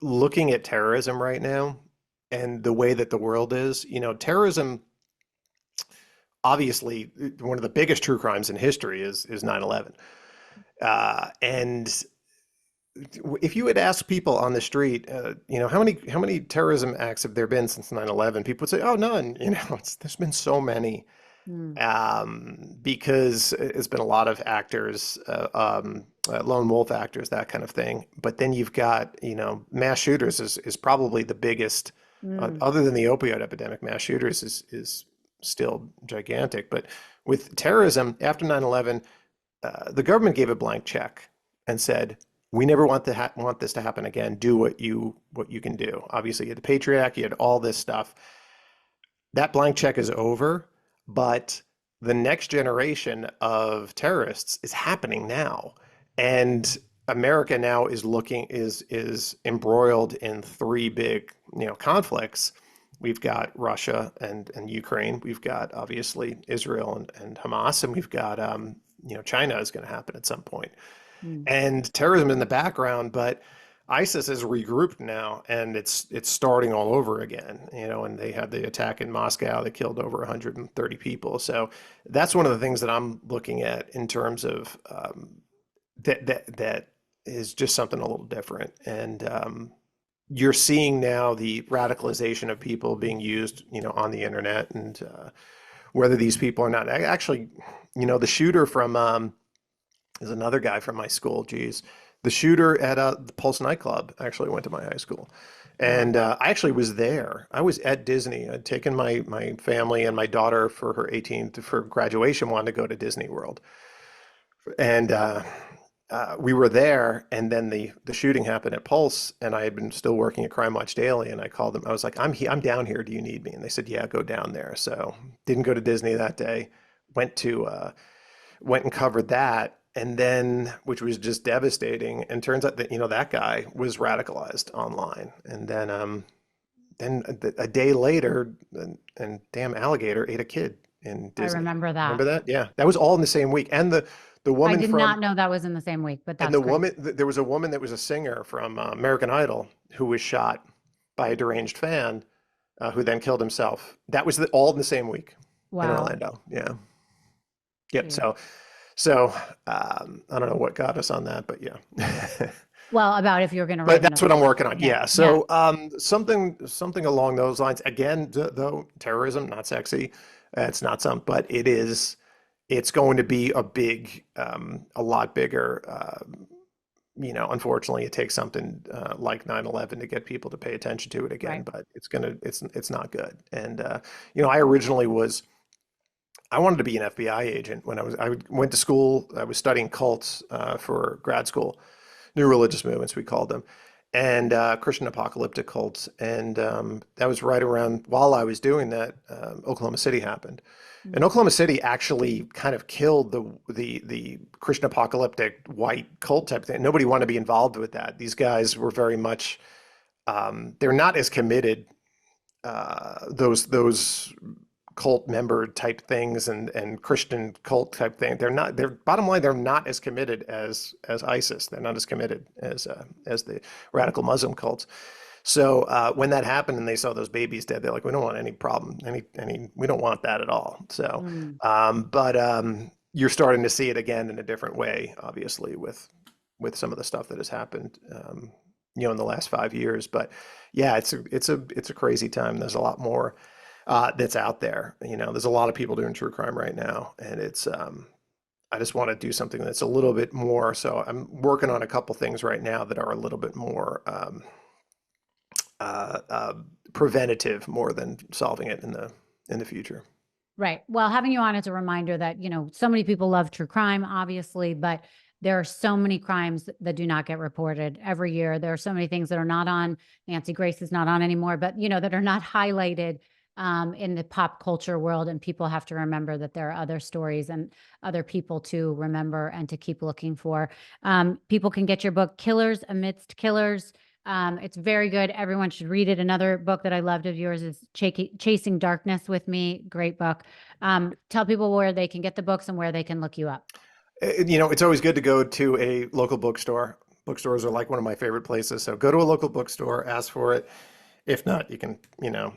looking at terrorism right now and the way that the world is, terrorism, obviously, one of the biggest true crimes in history is 9/11. And if you would ask people on the street, how many terrorism acts have there been since 9/11? People would say, "Oh, none." There's been so many, Mm. because it's been a lot of actors, lone wolf actors, that kind of thing. But then you've got, mass shooters is probably the biggest, Mm. other than the opioid epidemic. Mass shooters is still gigantic. But with terrorism, after 9/11, the government gave a blank check and said, "We never want this to happen again. Do what you can do." Obviously, you had the Patriot Act, you had all this stuff. That blank check is over, but the next generation of terrorists is happening now, and America now is embroiled in three big conflicts. We've got Russia and Ukraine. We've got obviously Israel and Hamas, and we've got China is going to happen at some point, Mm. and terrorism in the background. But ISIS is regrouped now, and it's starting all over again. And they had the attack in Moscow that killed over 130 people. So that's one of the things that I'm looking at in terms of that is just something a little different. And you're seeing now the radicalization of people being used, on the internet, and whether these people are not actually, the shooter from is another guy from my school. Geez, the shooter at the Pulse nightclub actually went to my high school, Wow. and I actually was there. I was at Disney. I'd taken my family and my daughter for her 18th for graduation, wanted to go to Disney World, and we were there. And then the shooting happened at Pulse, and I had been still working at Crime Watch Daily, and I called them. I was like, I'm down here. Do you need me?" And they said, "Yeah, go down there." So didn't go to Disney that day. Went to went and covered that, and then, which was just devastating. And turns out that that guy was radicalized online, and then a day later, and damn alligator ate a kid in I Disney. remember that. Remember that? Yeah, that was all in the same week. And the I woman did from not know that was in the same week, but and that's the crazy. woman there was a woman that was a singer from American Idol who was shot by a deranged fan, who then killed himself. That was all in the same week in Wow. Orlando. Yeah. Yep. Jeez. So I don't know what got us on that, but yeah. Well, about if you're going to But write that's another what I'm book. working on. Yeah. Yeah. Yeah. So something along those lines. Again, though, terrorism, not sexy. It's not some, but it is. It's going to be a lot bigger. Unfortunately, it takes something like 9/11 to get people to pay attention to it again. Right. But it's not good. And I originally was. I wanted to be an FBI agent when I went to school. I was studying cults for grad school, new religious movements we called them, and Christian apocalyptic cults. And that was right around while I was doing that. Oklahoma City happened, and Mm. Oklahoma City actually kind of killed the Christian apocalyptic white cult type thing. Nobody wanted to be involved with that. These guys were very much they're not as committed, those cult member type things and Christian cult type thing. They're bottom line, they're not as committed as ISIS. They're not as committed as the radical Muslim cults. So when that happened and they saw those babies dead, they're like, we don't want any problem, we don't want that at all. So, Mm. but you're starting to see it again in a different way, obviously, with some of the stuff that has happened, in the last 5 years. But yeah, it's a crazy time. There's a lot more that's out there. There's a lot of people doing true crime right now, and it's I just want to do something that's a little bit more. So I'm working on a couple things right now that are a little bit more uh, uh, preventative, more than solving it in the future. Right. Well, having you on is a reminder that, so many people love true crime, obviously, but there are so many crimes that do not get reported every year. There are so many things that are not on. Nancy Grace is not on anymore, but, that are not highlighted in the pop culture world. And people have to remember that there are other stories and other people to remember and to keep looking for. People can get your book, Killers Amidst Killers. It's very good. Everyone should read it. Another book that I loved of yours is Chasing Darkness with Me. Great book. Tell people where they can get the books and where they can look you up. It's always good to go to a local bookstore. Bookstores are like one of my favorite places. So go to a local bookstore, ask for it. If not, you can,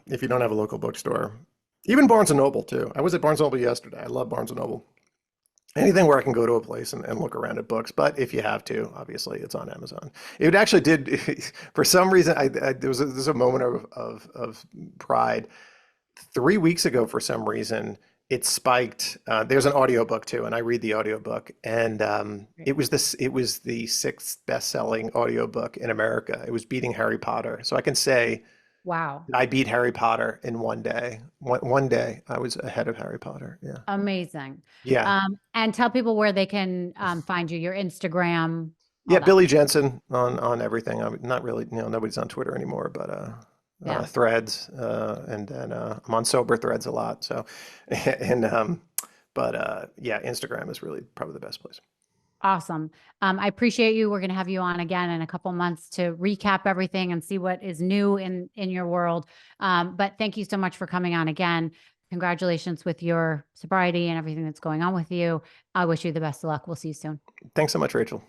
if you don't have a local bookstore, even Barnes and Noble too. I was at Barnes and Noble yesterday. I love Barnes and Noble. Anything where I can go to a place and look around at books. But if you have to, obviously it's on Amazon. It actually did, for some reason, there was a moment of pride. 3 weeks ago, for some reason, it spiked. There's an audiobook too, and I read the audiobook. And Great. it was the sixth best-selling audiobook in America. It was beating Harry Potter. So I can say Wow. I beat Harry Potter in one day. One day I was ahead of Harry Potter. Yeah. Amazing. Yeah. And tell people where they can find you, your Instagram, Yeah, all that. Billy Jensen on everything. I'm not really, nobody's on Twitter anymore, but Yeah. Threads, and then I'm on Sober Threads a lot. So, and but yeah, Instagram is really probably the best place. Awesome. I appreciate you. We're going to have you on again in a couple months to recap everything and see what is new in your world. But thank you so much for coming on again. Congratulations with your sobriety and everything that's going on with you. I wish you the best of luck. We'll see you soon. Thanks so much, Rachel.